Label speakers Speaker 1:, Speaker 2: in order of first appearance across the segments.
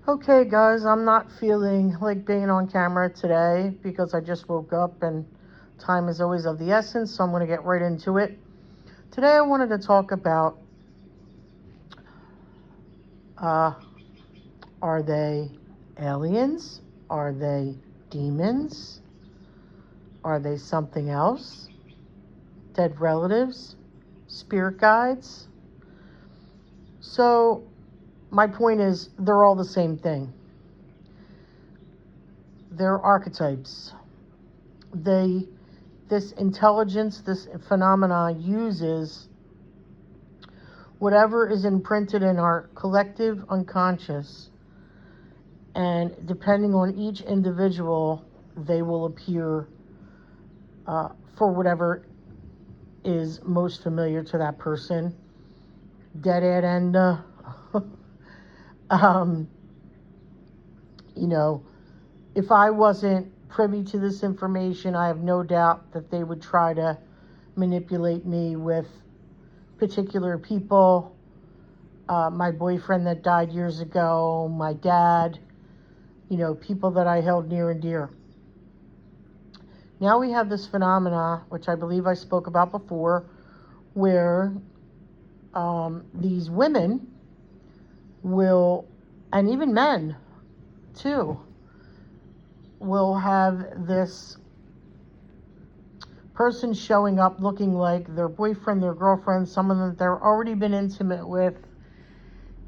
Speaker 1: Okay, guys, I'm not feeling like being on camera today because I just woke up and time is always of the essence, so I'm going to get right into it. Today, I wanted to talk about uh, are they aliens? Are they demons? Are they something else? Dead relatives? Spirit guides? So, my point is, they're all the same thing. They're archetypes. This intelligence, this phenomena uses whatever is imprinted in our collective unconscious, and depending on each individual, they will appear for whatever is most familiar to that person. Dead end. um, you know, if I wasn't privy to this information, I have no doubt that they would try to manipulate me with particular people. My boyfriend that died years ago, my dad, people that I held near and dear. Now we have this phenomena, which I believe I spoke about before, where these women will, and even men too, will have this person showing up looking like their boyfriend, their girlfriend, someone that they've already been intimate with,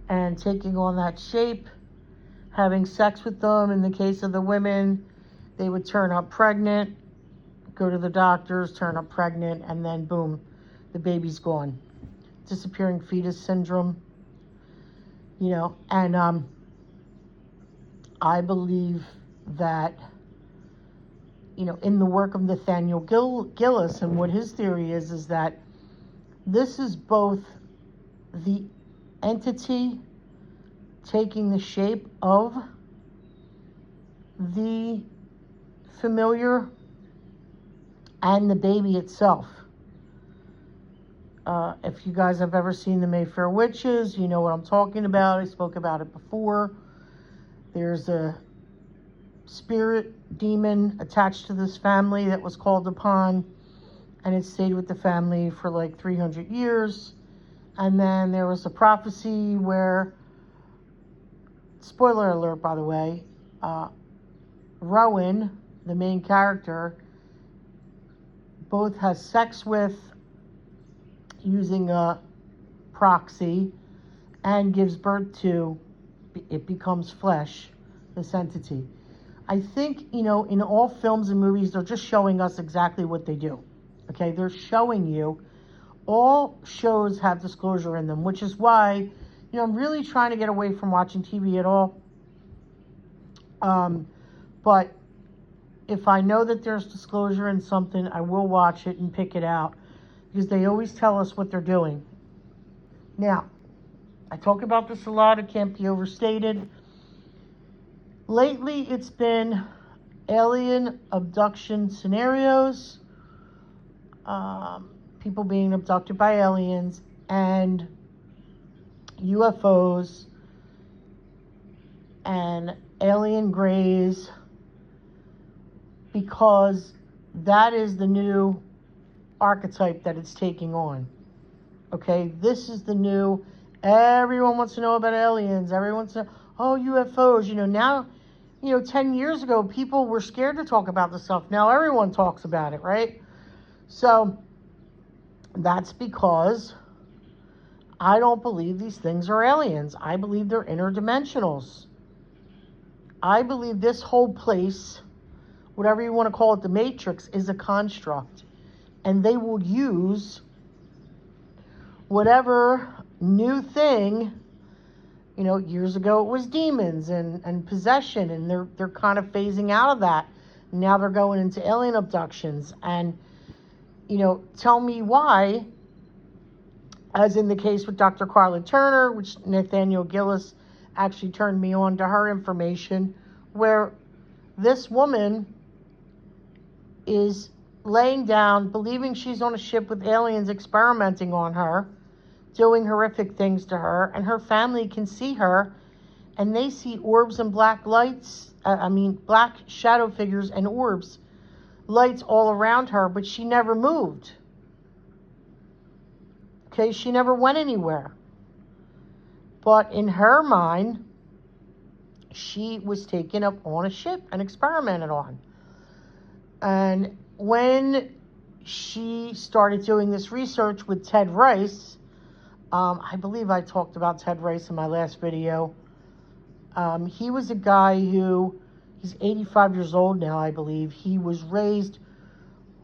Speaker 1: and taking on that shape, having sex with them. In the case of the women, they would turn up pregnant, go to the doctors, turn up pregnant, and then boom, the baby's gone. Disappearing fetus syndrome, and I believe that, in the work of Nathaniel Gillis, and what his theory is that this is both the entity taking the shape of the familiar and the baby itself. If you guys have ever seen the Mayfair Witches, you know what I'm talking about. I spoke about it before. There's a spirit demon attached to this family that was called upon, and it stayed with the family for like 300 years. And then there was a prophecy where, spoiler alert by the way, Rowan, the main character, both has sex with, using a proxy, and gives birth to, it becomes flesh, this entity. I think, in all films and movies, they're just showing us exactly what they do. Okay, they're showing you. All shows have disclosure in them, which is why, I'm really trying to get away from watching TV at all. But if I know that there's disclosure in something, I will watch it and pick it out, because they always tell us what they're doing. Now, I talk about this a lot. It can't be overstated. Lately, it's been alien abduction scenarios, people being abducted by aliens, and UFOs, and alien greys, because that is the new archetype that it's taking on. Okay, this is the new, everyone wants to know about aliens, everyone wants to know, UFOs, now, 10 years ago, people were scared to talk about this stuff. Now everyone talks about it, right? So that's because I don't believe these things are aliens. I believe they're interdimensionals. I believe this whole place, whatever you want to call it, the Matrix, is a construct. And they will use whatever new thing, years ago it was demons and possession, and they're kind of phasing out of that. Now they're going into alien abductions. And, tell me why, as in the case with Dr. Carla Turner, which Nathaniel Gillis actually turned me on to her information, where this woman is laying down, believing she's on a ship with aliens experimenting on her, doing horrific things to her, and her family can see her, and they see orbs and black lights, black shadow figures and orbs, lights all around her, but she never moved. Okay, she never went anywhere. But in her mind, she was taken up on a ship and experimented on. And when she started doing this research with Ted Rice, I believe I talked about Ted Rice in my last video. He was a guy who, he's 85 years old now, I believe. He was raised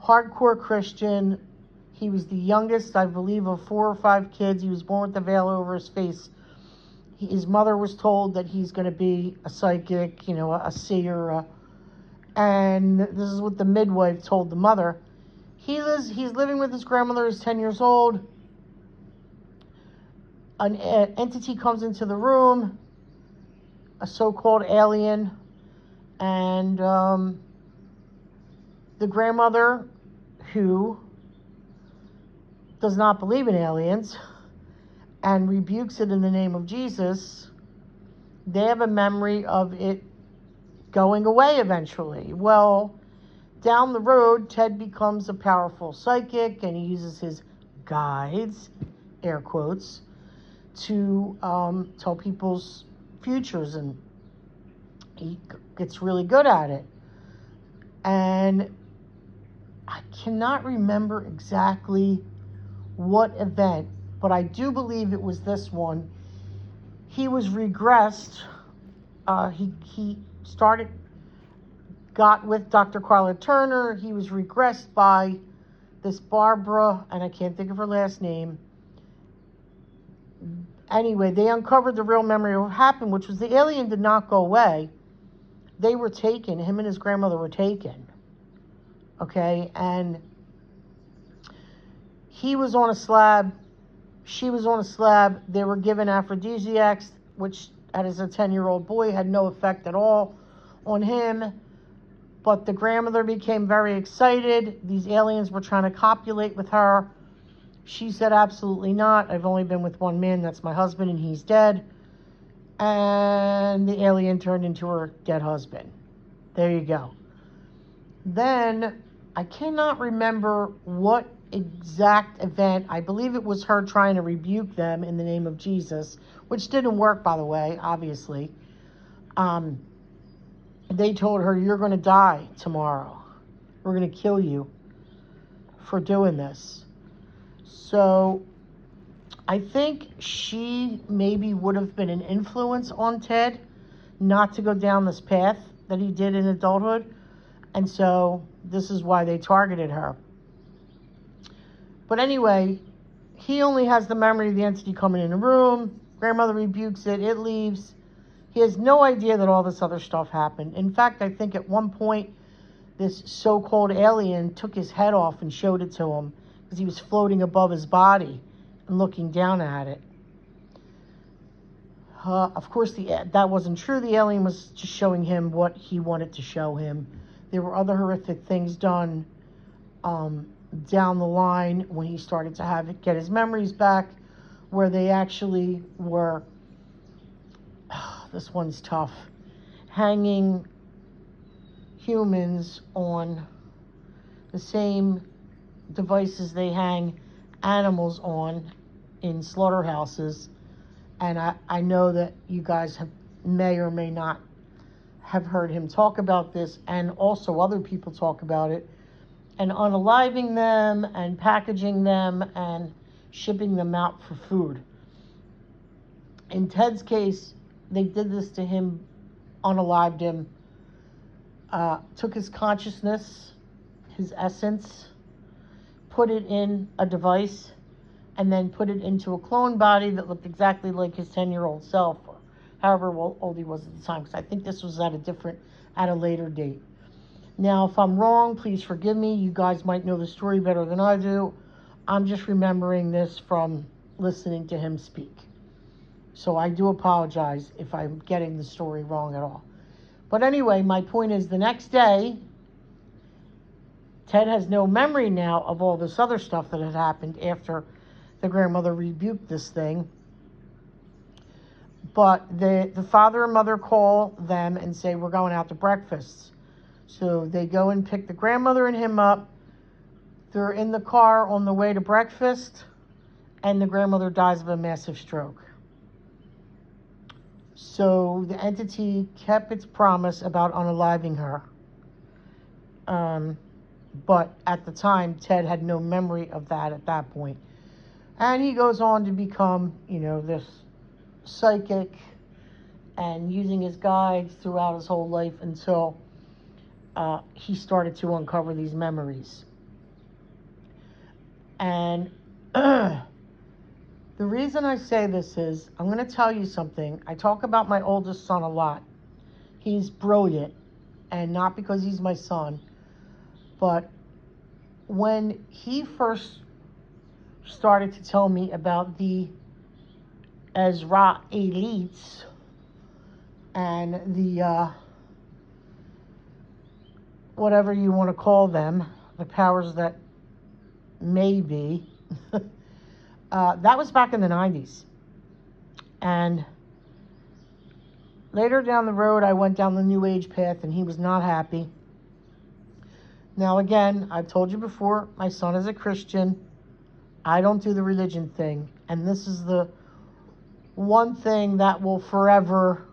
Speaker 1: hardcore Christian. He was the youngest, I believe, of 4 or 5 kids. He was born with a veil over his face. His mother was told that he's going to be a psychic, a seer. And this is what the midwife told the mother. He's living with his grandmother. He's 10 years old. An entity comes into the room, a so-called alien, and the grandmother, who does not believe in aliens and rebukes it in the name of Jesus, they have a memory of it going away eventually. Well, down the road, Ted becomes a powerful psychic, and he uses his guides, air quotes, to tell people's futures, and he gets really good at it. And I cannot remember exactly what event, but I do believe it was this one. He was regressed. He got with Dr. Carla Turner. He was regressed by this Barbara, and I can't think of her last name. Anyway, they uncovered the real memory of what happened, which was the alien did not go away. They were taken. Him and his grandmother were taken. Okay, and he was on a slab. She was on a slab. They were given aphrodisiacs, which, as a 10-year-old boy, had no effect at all on him. But the grandmother became very excited. These aliens were trying to copulate with her. She said, absolutely not. I've only been with one man. That's my husband, and he's dead. And the alien turned into her dead husband. There you go. Then, I cannot remember what exact event. I believe it was her trying to rebuke them in the name of Jesus, which didn't work, by the way, obviously. They told her, you're going to die tomorrow. We're going to kill you for doing this. So I think she maybe would have been an influence on Ted not to go down this path that he did in adulthood. And so this is why they targeted her. But anyway, he only has the memory of the entity coming in the room. Grandmother rebukes it. It leaves. He has no idea that all this other stuff happened. In fact, I think at one point, this so-called alien took his head off and showed it to him because he was floating above his body and looking down at it. Of course, that wasn't true. The alien was just showing him what he wanted to show him. There were other horrific things done down the line when he started to get his memories back, where they actually were, this one's tough, hanging humans on the same devices they hang animals on in slaughterhouses. And I know that you guys may or may not have heard him talk about this, and also other people talk about it, and unaliving them and packaging them and shipping them out for food. In Ted's case, they did this to him, unalived him, took his consciousness, his essence, put it in a device, and then put it into a clone body that looked exactly like his 10-year-old self, or however old he was at the time, because I think this was at a later date. Now, if I'm wrong, please forgive me. You guys might know the story better than I do. I'm just remembering this from listening to him speak. So I do apologize if I'm getting the story wrong at all. But anyway, my point is, the next day, Ted has no memory now of all this other stuff that had happened after the grandmother rebuked this thing. But the father and mother call them and say, we're going out to breakfast. So they go and pick the grandmother and him up. They're in the car on the way to breakfast, and the grandmother dies of a massive stroke. So the entity kept its promise about unaliving her. But at the time, Ted had no memory of that at that point. And he goes on to become, this psychic and using his guides throughout his whole life until he started to uncover these memories. And the reason I say this is, I'm going to tell you something. I talk about my oldest son a lot. He's brilliant, and not because he's my son, but when he first started to tell me about the Ezra-elites and the, whatever you want to call them, the powers that may be, that was back in the 90s. And later down the road, I went down the New Age path, and he was not happy. Now, again, I've told you before, my son is a Christian. I don't do the religion thing. And this is the one thing that will forever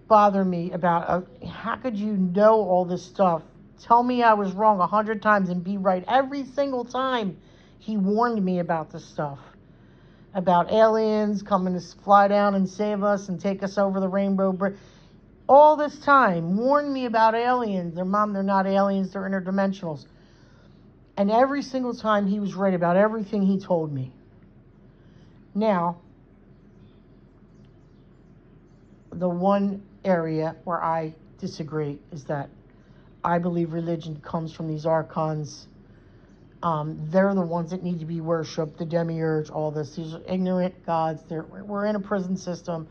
Speaker 1: bother me about, how could you know all this stuff? Tell me I was wrong 100 times and be right every single time. He warned me about this stuff. About aliens coming to fly down and save us and take us over the Rainbow Bridge. All this time, warned me about aliens. They're not aliens, they're interdimensionals. And every single time he was right about everything he told me. Now, the one area where I disagree is that I believe religion comes from these archons. They're the ones that need to be worshipped, the demiurge, all this. These are ignorant gods. We're in a prison system.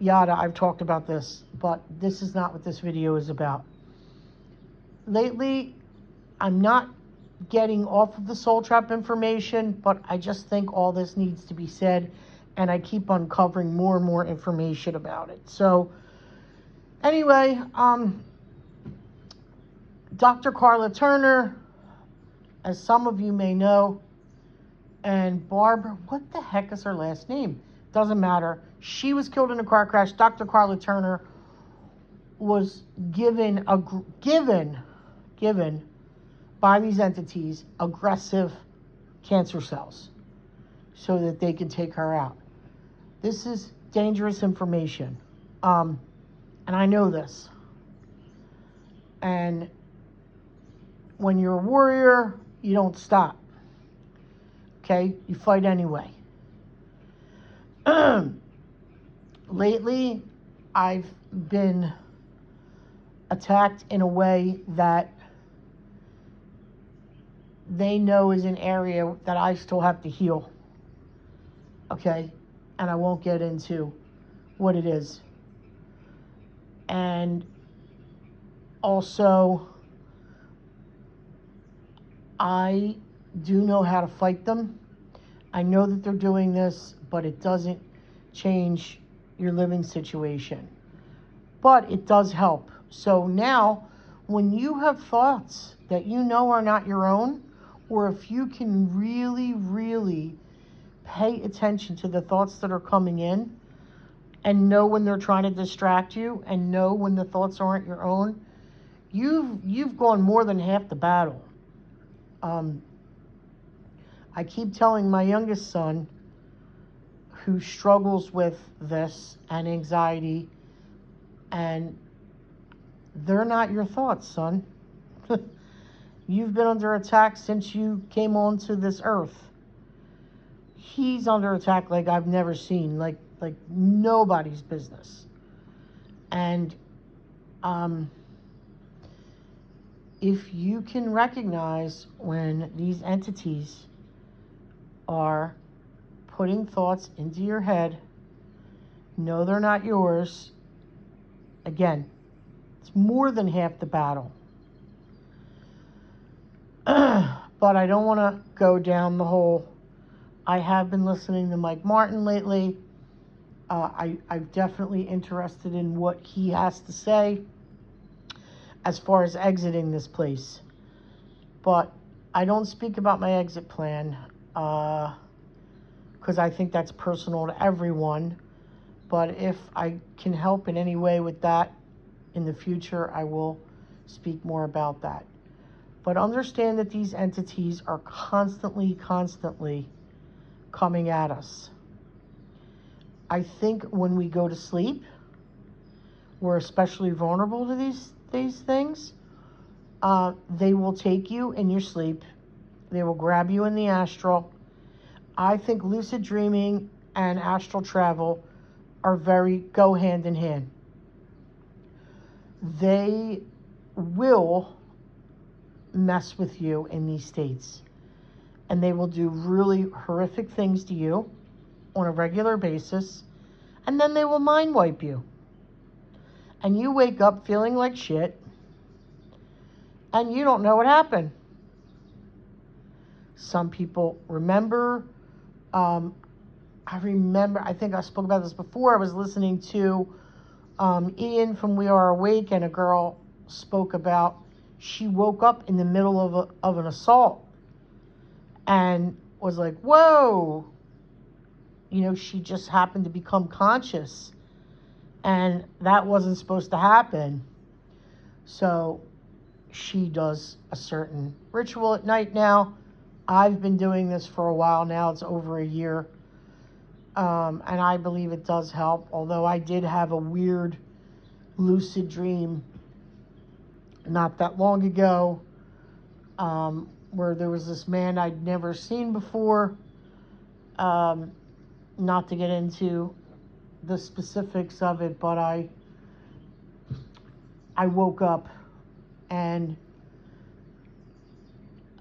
Speaker 1: Yada, I've talked about this, but this is not what this video is about. Lately, I'm not getting off of the Soul Trap information, but I just think all this needs to be said, and I keep uncovering more and more information about it. So, anyway, Dr. Carla Turner, as some of you may know, and Barbara, what the heck is her last name? Doesn't matter. She was killed in a car crash. Dr. Carla Turner was given by these entities aggressive cancer cells so that they can take her out. This is dangerous information. And I know this. And when you're a warrior, you don't stop. Okay? You fight anyway. Lately, I've been attacked in a way that they know is an area that I still have to heal. Okay? And I won't get into what it is. And also, I do know how to fight them. I know that they're doing this, but it doesn't change your living situation. But it does help. So now, when you have thoughts that you know are not your own, or if you can really, really pay attention to the thoughts that are coming in, and know when they're trying to distract you, and know when the thoughts aren't your own, you've gone more than half the battle. I keep telling my youngest son, who struggles with this and anxiety, and they're not your thoughts, son. You've been under attack since you came onto this earth. He's under attack like I've never seen, like nobody's business. And if you can recognize when these entities are putting thoughts into your head, know they're not yours, again, it's more than half the battle. But I don't want to go down the whole I have been listening to Mike Martin lately. I'm definitely interested in what he has to say as far as exiting this place. But I don't speak about my exit plan because I think that's personal to everyone. But if I can help in any way with that in the future, I will speak more about that. But understand that these entities are constantly coming at us. I think when we go to sleep, we're especially vulnerable to these things. They will take you in your sleep. They will grab you in the astral. I think lucid dreaming and astral travel go hand in hand. They will mess with you in these states, and they will do really horrific things to you on a regular basis, and then they will mind wipe you, and you wake up feeling like shit, and you don't know what happened. Some people remember. I think I spoke about this before. I was listening to Ian from We Are Awake, and a girl spoke about she woke up in the middle of an assault and was like, whoa. She just happened to become conscious, and that wasn't supposed to happen. So she does a certain ritual at night now. I've been doing this for a while now. It's over a year. And I believe it does help, although I did have a weird lucid dream not that long ago where there was this man I'd never seen before. Not to get into the specifics of it, but I woke up, and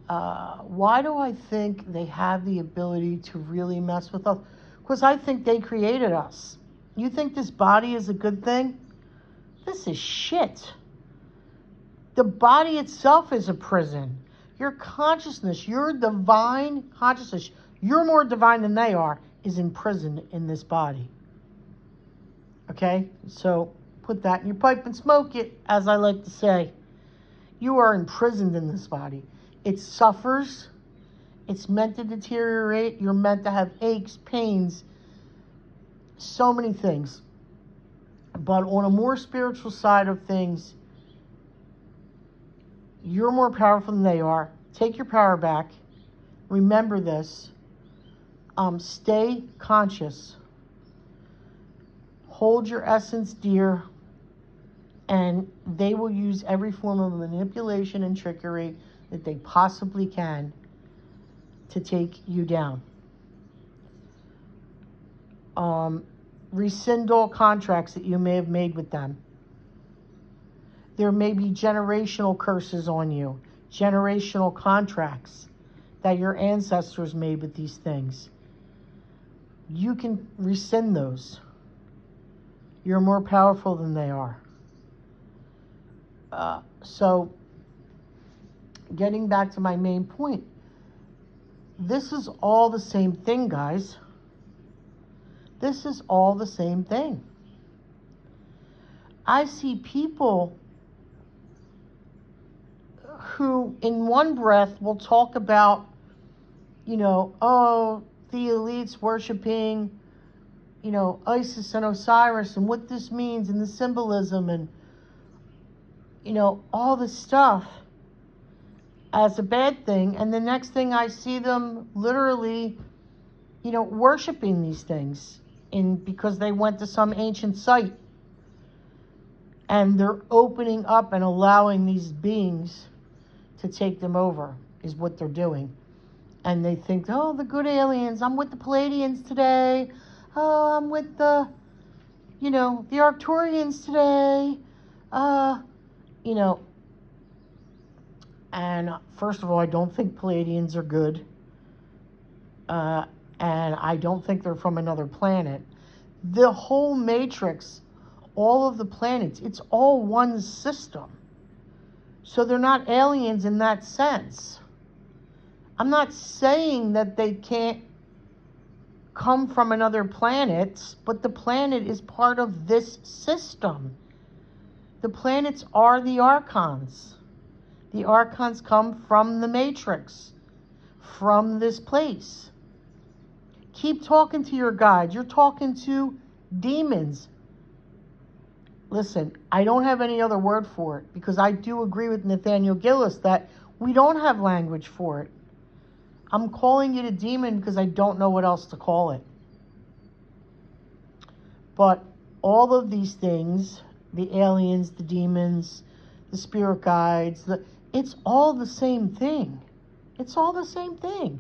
Speaker 1: why do I think they have the ability to really mess with us? Because I think they created us. You think this body is a good thing? This is shit. The body itself is a prison. Your consciousness, your divine consciousness, you're more divine than they are, is imprisoned in this body. Okay? So put that in your pipe and smoke it, as I like to say. You are imprisoned in this body. It suffers. It's meant to deteriorate. You're meant to have aches, pains, so many things. But on a more spiritual side of things, you're more powerful than they are. Take your power back. Remember this. Stay conscious. Hold your essence dear. And they will use every form of manipulation and trickery that they possibly can to take you down. Rescind all contracts that you may have made with them. There may be generational curses on you, generational contracts that your ancestors made with these things. You can rescind those. You're more powerful than they are. So, getting back to my main point, this is all the same thing, guys. This is all the same thing. I see people who in one breath will talk about, the elites worshiping, Isis and Osiris and what this means and the symbolism and, all this stuff as a bad thing. And the next thing I see them literally, worshiping these things because they went to some ancient site. And they're opening up and allowing these beings to take them over, is what they're doing. And they think, oh, the good aliens, I'm with the Pleiadians today. Oh, I'm with the Arcturians today. And first of all, I don't think Pleiadians are good. And I don't think they're from another planet. The whole matrix, all of the planets, it's all one system. So they're not aliens in that sense. I'm not saying that they can't come from another planet, but the planet is part of this system. The planets are the archons. The archons come from the matrix, from this place. Keep talking to your guides. You're talking to demons. Listen, I don't have any other word for it, because I do agree with Nathaniel Gillis that we don't have language for it. I'm calling it a demon because I don't know what else to call it. But all of these things, the aliens, the demons, the spirit guides, it's all the same thing. It's all the same thing.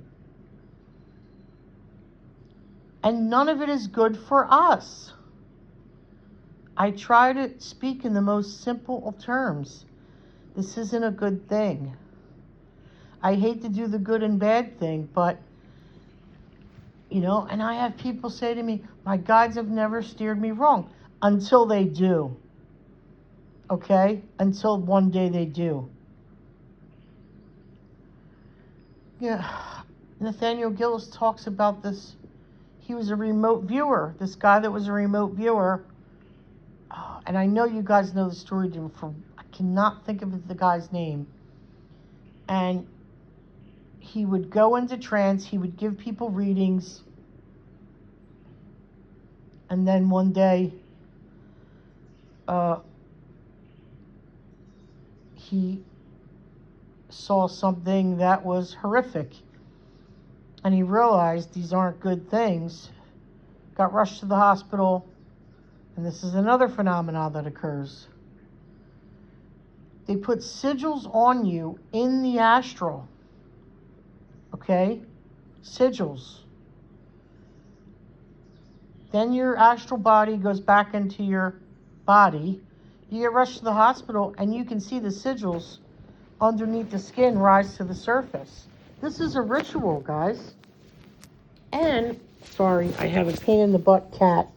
Speaker 1: And none of it is good for us. I try to speak in the most simple of terms. This isn't a good thing. I hate to do the good and bad thing, but, you know, and I have people say to me, my guides have never steered me wrong, until they do. Okay? Until one day they do. Yeah, Nathaniel Gillis talks about this. He was a remote viewer. This guy that was a remote viewer, and I know you guys know the story, I cannot think of the guy's name. And he would go into trance, he would give people readings, and then one day, he saw something that was horrific. And he realized these aren't good things. Got rushed to the hospital. And this is another phenomenon that occurs. They put sigils on you in the astral. Okay? Sigils. Then your astral body goes back into your body. You get rushed to the hospital and you can see the sigils underneath the skin rise to the surface. This is a ritual, guys. And, sorry, I have a pain in the butt cat.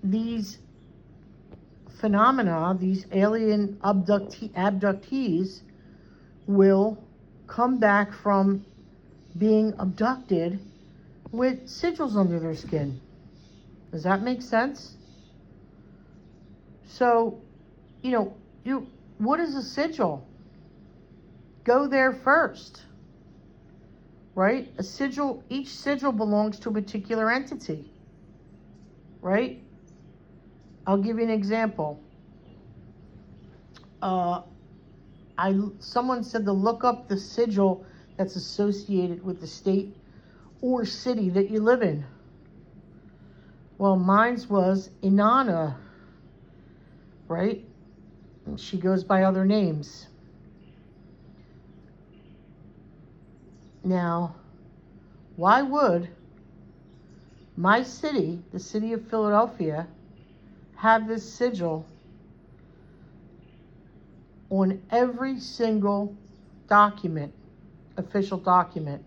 Speaker 1: These phenomena, these alien abductees will come back from being abducted with sigils under their skin. Does that make sense? So, you know, what is a sigil? Go there first, right? Each sigil belongs to a particular entity, right? I'll give you an example. Someone said to look up the sigil that's associated with the state or city that you live in. Well, mine's was Inanna, right? And she goes by other names. Now, why would my city, the city of Philadelphia, have this sigil on every single document, official document?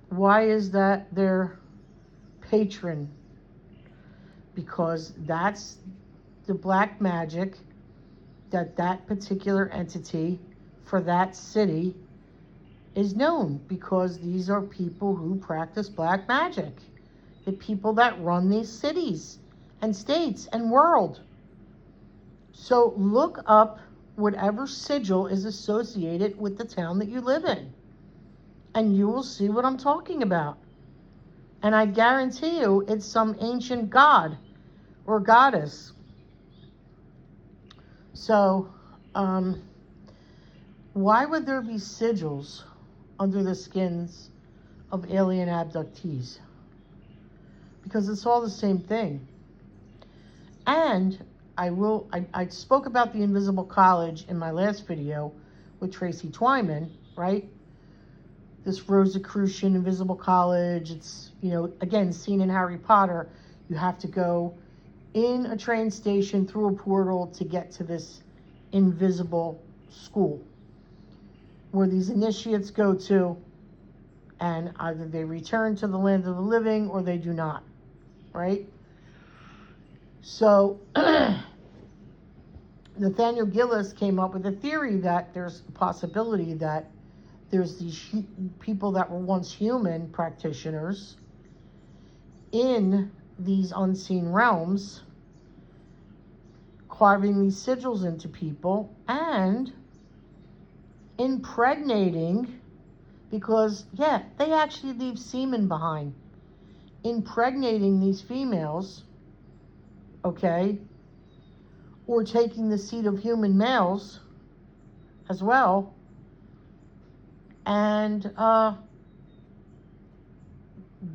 Speaker 1: Why is that their patron? Because that's the black magic that particular entity for that city is known, because these are people who practice black magic. The people that run these cities and states and world. So look up whatever sigil is associated with the town that you live in, and you will see what I'm talking about. And I guarantee you it's some ancient god or goddess. So, why would there be sigils under the skins of alien abductees? Because it's all the same thing. And I spoke about the Invisible College in my last video with Tracy Twyman, right? This Rosicrucian Invisible College. It's, you know, again, seen in Harry Potter. You have to go in a train station through a portal to get to this invisible school where these initiates go to, and either they return to the land of the living or they do not, right? So Nathaniel Gillis came up with a theory that there's a possibility that there's these people that were once human practitioners in these unseen realms, carving these sigils into people and impregnating, because, yeah, they actually leave semen behind, impregnating these females, okay, or taking the seed of human males as well, and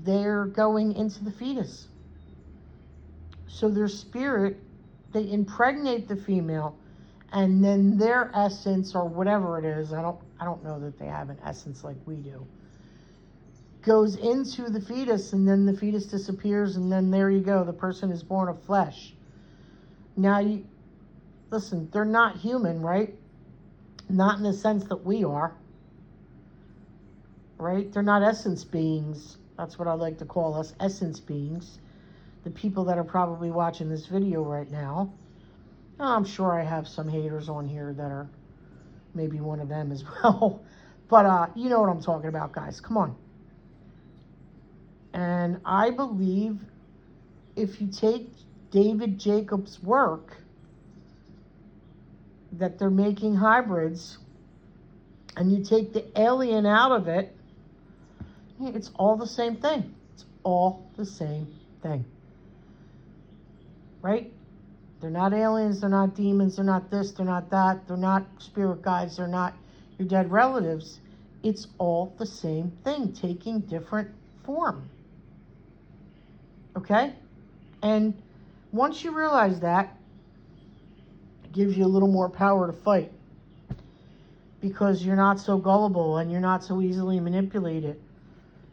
Speaker 1: they're going into the fetus. So their spirit, they impregnate the female, and then their essence, or whatever it is, I don't know that they have an essence like we do, goes into the fetus, and then the fetus disappears, and then there you go, the person is born of flesh. Now, listen, they're not human, right? Not in the sense that we are, right? They're not essence beings. That's what I like to call us, essence beings. The people that are probably watching this video right now. I'm sure I have some haters on here that are maybe one of them as well. But you know what I'm talking about, guys. Come on. And I believe if you take David Jacobs' work, that they're making hybrids, and you take the alien out of it, it's all the same thing. It's all the same thing. Right? They're not aliens, they're not demons, they're not this, they're not that, they're not spirit guides, they're not your dead relatives. It's all the same thing, taking different form. Okay? And once you realize that, it gives you a little more power to fight, because you're not so gullible and you're not so easily manipulated,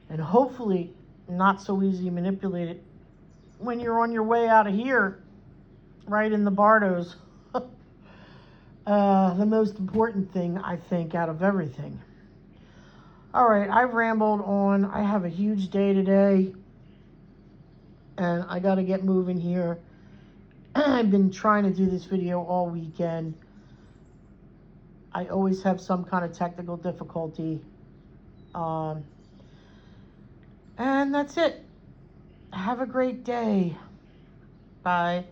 Speaker 1: and hopefully not so easily manipulated when you're on your way out of here, right in the Bardos. The most important thing, I think, out of everything. All right, I've rambled on. I have a huge day today, and I got to get moving here. I've been trying to do this video all weekend. I always have some kind of technical difficulty. And that's it. Have a great day. Bye.